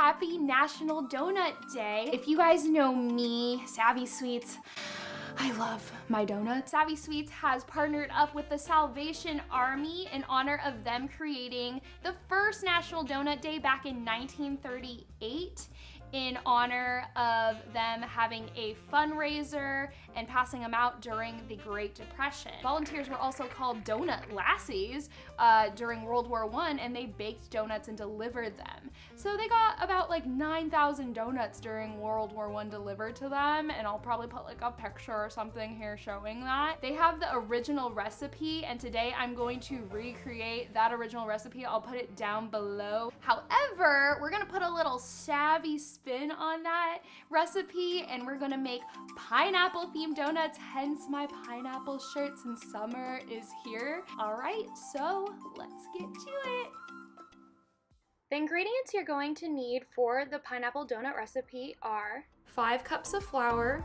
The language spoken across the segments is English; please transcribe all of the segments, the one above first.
happy National Doughnut Day. If you guys know me, SavvySweets, I love my donuts. SavvySweets has partnered up with the Salvation Army in honor of them creating the first National Doughnut Day back in 1938 in honor of them having a fundraiser and passing them out during the Great Depression. Volunteers were also called donut lassies during World War I, and they baked donuts and delivered them. So they got about like 9,000 donuts during World War I delivered to them, and I'll probably put like a picture or something here showing that. They have the original recipe, and today I'm going to recreate that original recipe. I'll put it down below. However, we're gonna put a little savvy spin on that recipe, and we're gonna make pineapple themed donuts, hence my pineapple shirt since summer is here. All right, so let's get to it. The ingredients you're going to need for the pineapple donut recipe are 5 cups of flour,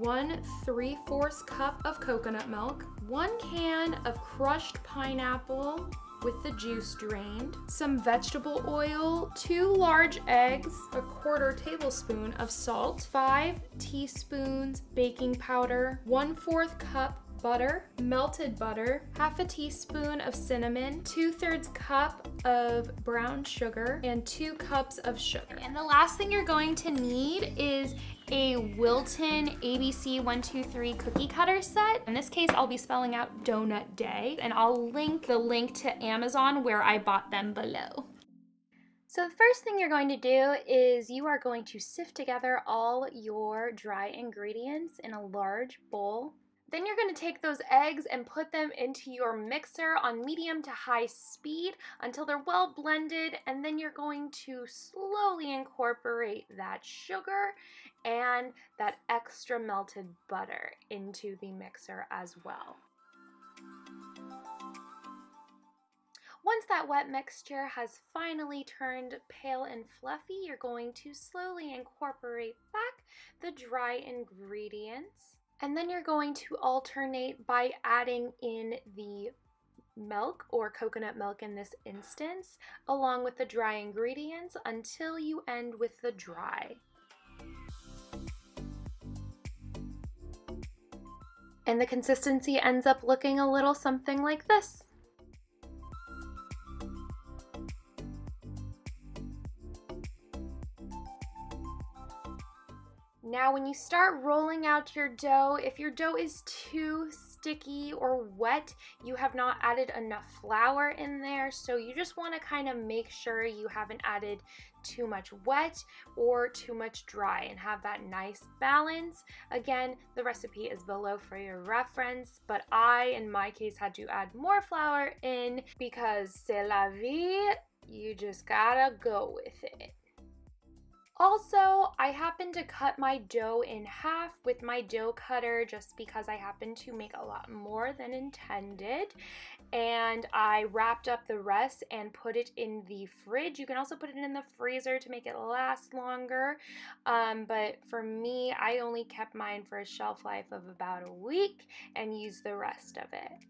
1 3/4 cup of coconut milk, 1 can of crushed pineapple with the juice drained, some vegetable oil, 2 large eggs, a 1/4 tablespoon of salt, 5 teaspoons baking powder, 1/4 cup butter, melted butter, 1/2 teaspoon of cinnamon, 2/3 cup of brown sugar, and 2 cups of sugar. And the last thing you're going to need is a Wilton ABC 123 cookie cutter set. In this case, I'll be spelling out Doughnut Day, and I'll link the link to Amazon where I bought them below. So the first thing you're going to do is you are going to sift together all your dry ingredients in a large bowl. Then you're going to take those eggs and put them into your mixer on medium to high speed until they're well blended, and then you're going to slowly incorporate that sugar and that extra melted butter into the mixer as well. Once that wet mixture has finally turned pale and fluffy, you're going to slowly incorporate back the dry ingredients. And then you're going to alternate by adding in the milk, or coconut milk in this instance, along with the dry ingredients until you end with the dry. And the consistency ends up looking a little something like this. Now when you start rolling out your dough, if your dough is too sticky or wet, you have not added enough flour in there, so you just want to kind of make sure you haven't added too much wet or too much dry and have that nice balance. Again, the recipe is below for your reference, but I, in my case, had to add more flour in because c'est la vie, you just gotta go with it. Also, I happen to cut my dough in half with my dough cutter just because I happen to make a lot more than intended. And I wrapped up the rest and put it in the fridge. You can also put it in the freezer to make it last longer. But for me, I only kept mine for a shelf life of about a week and used the rest of it.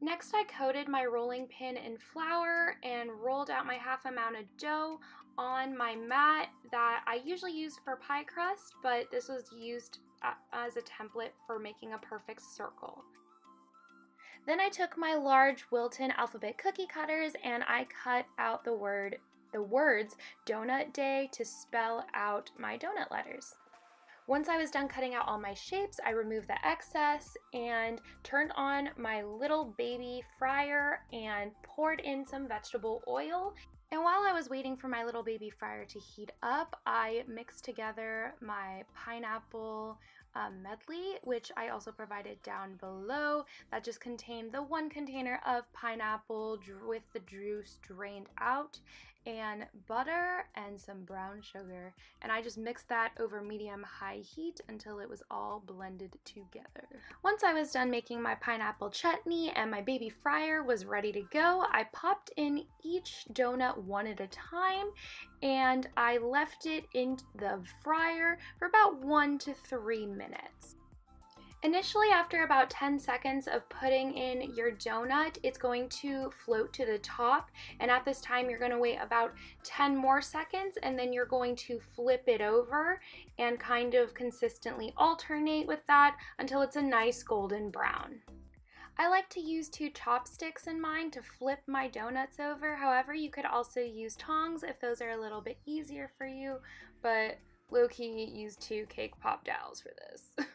Next, I coated my rolling pin in flour and rolled out my half amount of dough on my mat that I usually use for pie crust, but this was used as a template for making a perfect circle. Then I took my large Wilton alphabet cookie cutters and I cut out the words Doughnut Day to spell out my donut letters. Once I was done cutting out all my shapes, I removed the excess and turned on my little baby fryer and poured in some vegetable oil. And while I was waiting for my little baby fryer to heat up, I mixed together my pineapple medley, which I also provided down below. That just contained the 1 container of pineapple with the juice drained out, and butter and some brown sugar. And I just mixed that over medium-high heat until it was all blended together. Once I was done making my pineapple chutney and my baby fryer was ready to go, I popped in each donut one at a time and I left it in the fryer for about 1 to 3 minutes. Initially, after about 10 seconds of putting in your donut, it's going to float to the top, and at this time you're going to wait about 10 more seconds, and then you're going to flip it over and kind of consistently alternate with that until it's a nice golden brown. I like to use 2 chopsticks in mine to flip my donuts over. However, you could also use tongs if those are a little bit easier for you, but low-key use 2 cake pop dowels for this.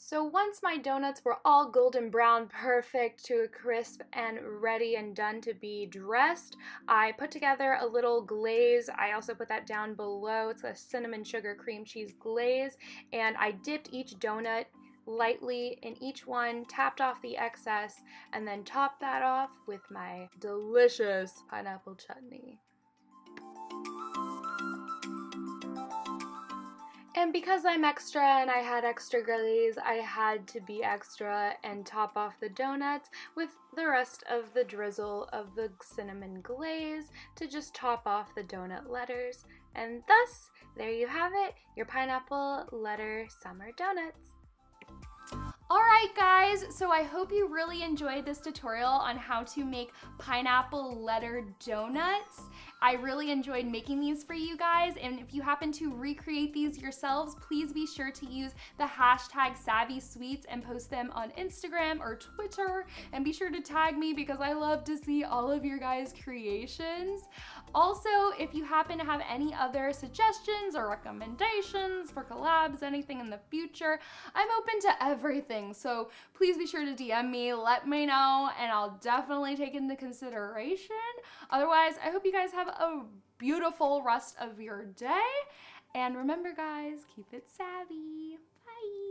So once my donuts were all golden brown, perfect to a crisp and ready and done to be dressed, I put together a little glaze. I also put that down below. It's a cinnamon sugar cream cheese glaze, and I dipped each donut lightly in each one, tapped off the excess, and then topped that off with my delicious pineapple chutney. And because I'm extra and I had extra glaze, I had to be extra and top off the donuts with the rest of the drizzle of the cinnamon glaze to just top off the donut letters. And thus, there you have it, your pineapple letter summer donuts. Alright guys, so I hope you really enjoyed this tutorial on how to make pineapple letter donuts. I really enjoyed making these for you guys, and if you happen to recreate these yourselves, please be sure to use the hashtag SavvySweets and post them on Instagram or Twitter, and be sure to tag me because I love to see all of your guys' creations. Also, if you happen to have any other suggestions or recommendations for collabs, anything in the future, I'm open to everything, so please be sure to DM me, let me know, and I'll definitely take into consideration. Otherwise, I hope you guys have a beautiful rest of your day, and remember guys, keep it savvy. Bye!